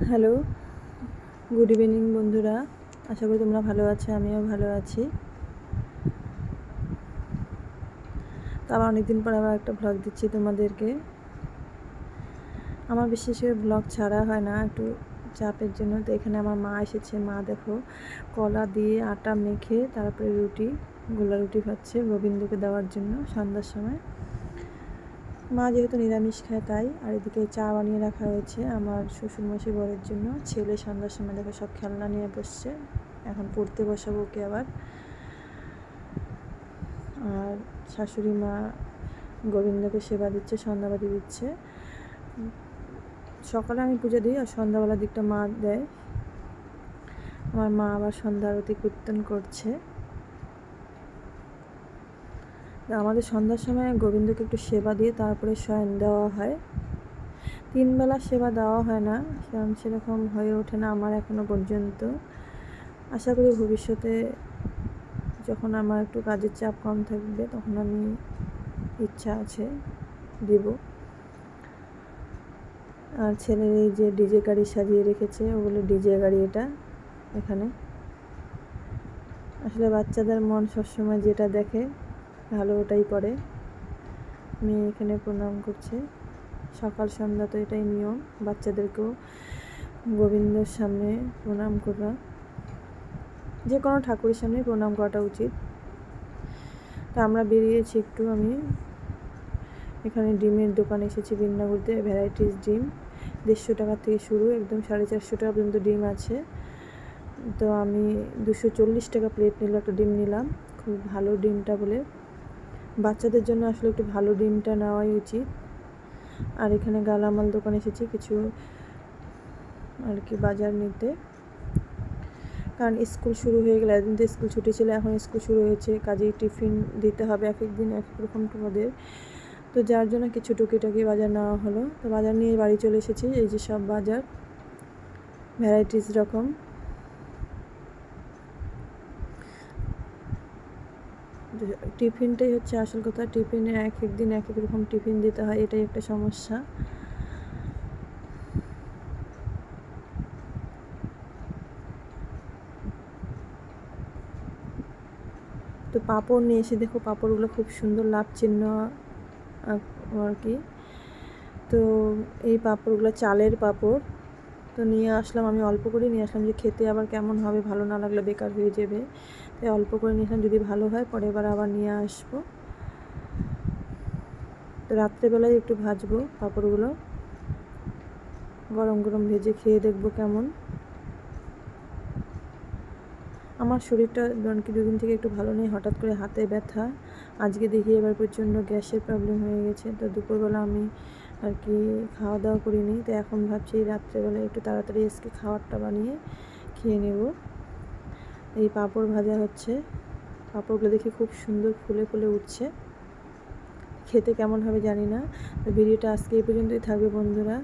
Hello, good evening বন্ধুরা। আশা করি তোমরা ভালো আছো, আমিও ভালো আছি। তো আবার অনেকদিন পর আবার একটা ব্লগ দিচ্ছি তোমাদেরকে। আমার বিশেষ করে ব্লগ ছাড়া হয় না, একটু চাপের জন্য। তো এখানে আমার মা এসেছে। মা দেখো কলা দিয়ে আটা মেখে তারপরে গোলা রুটি ভাজছে গোবিন্দকে দেওয়ার জন্য সন্ধ্যার সময়। মা যেহেতু নিরামিষ খায় তাই। আর এদিকে চা বানিয়ে রাখা হয়েছে আমার শ্বশুরমশাই বরের জন্য। ছেলে সন্ধ্যার সময় দেখো সব খেলনা নিয়ে বসছে, এখন পড়তে বসাবো ওকে আবার। আর শাশুড়ি মা গোবিন্দকে সেবা দিচ্ছে, সন্ধ্যাবাতি দিচ্ছে। সকালে আমি পুজো দিই আর সন্ধ্যাবেলার দিকটা মা দেয়। আমার মা আবার সন্ধ্যা আরতি কীর্তন করছে। আমাদের সন্ধ্যার সময় গোবিন্দকে একটু সেবা দিয়ে তারপরে শয়ন দেওয়া হয়। 3 বেলা সেবা দেওয়া হয় না, কারণ সেরকম হয়ে ওঠে না আমার এখনো পর্যন্ত। আশা করি ভবিষ্যতে যখন আমার একটু কাজের চাপ কম থাকবে তখন আমি ইচ্ছা আছে দেব। আর ছেলের এই যে ডিজে গাড়ি সাজিয়ে রেখেছে, ওগুলো ডিজে গাড়ি। এটা এখানে আসলে বাচ্চাদের মন সবসময় যেটা দেখে ভালো ওটাই করে। মেয়ে এখানে প্রণাম করছে, সকাল সন্ধ্যা তো এটাই নিয়ম, বাচ্চাদেরকেও গোবিন্দর সামনে প্রণাম করা, যে কোনো ঠাকুরের সামনে প্রণাম করাটা উচিত। তা আমরা বেরিয়েছি একটু। আমি এখানে ডিমের দোকানে এসেছি বিন্নাগুড়িতে, ভ্যারাইটিস ডিম 150 টাকা থেকে শুরু, একদম 450 টাকা পর্যন্ত ডিম আছে। তো আমি 240 টাকা প্লেট নিল একটা ডিম নিলাম, খুব ভালো ডিমটা বলে। বাচ্চাদের জন্য আসলে একটু ভালো ডিমটা নেওয়াই উচিত। আর এখানে গালামাল দোকানে এসেছি কিছু আর কি বাজার নিতে, কারণ স্কুল শুরু হয়ে গেলে, একদিন তো স্কুল ছুটি ছিল, এখন স্কুল শুরু হয়েছে, কাজেই টিফিন দিতে হবে এক এক দিন এক এক রকম তোমাদের। তো যার জন্য কিছু টুকিটাকি বাজার নেওয়া হলো। তো বাজার নিয়ে বাড়ি চলে এসেছি। এই যে সব বাজার ভ্যারাইটিস রকম। টিফিনটাই হচ্ছে আসল কথা, টিফিনে এক এক দিন এক এক রকম টিফিন দিতে হয়, এটাই একটা সমস্যা। তো পাঁপড় নিয়ে এসে দেখো, পাঁপড়গুলো খুব সুন্দর লাভ চিহ্ন আর কি। তো এই পাঁপড়গুলো চালের পাঁপড়। তো নিয়ে আসলাম, আমি অল্প করে নিয়ে আসলাম, যে খেতে আবার কেমন হবে, ভালো না লাগলে বেকার হয়ে যাবে, তাই অল্প করে নিয়ে আসলাম, যদি ভালো হয় পরের বার আবার নিয়ে আসবো। তো রাত্রেবেলায় একটু ভাজবো পাঁপড়গুলো, গরম গরম ভেজে খেয়ে দেখবো কেমন। আমার শরীরটা কি 2 দিন থেকে একটু ভালো নেই, হঠাৎ করে হাতে ব্যথা, আজকে দেখি এবার প্রচণ্ড গ্যাসের প্রবলেম হয়ে গেছে। তো দুপুরবেলা আমি আর কি খাওয়া দাওয়া করিনি, তো এখন ভাবছি রাত্রেবেলা একটু তাড়াতাড়ি আজকে খাবারটা বানিয়ে খেয়ে নেব। এই পাঁপড় ভাজা হচ্ছে, পাঁপড়গুলো দেখি খুব সুন্দর ফুলে ফুলে উঠছে, খেতে কেমন হবে জানি না। তো ভিডিওটা আজকে এই পর্যন্তই থাকবে বন্ধুরা।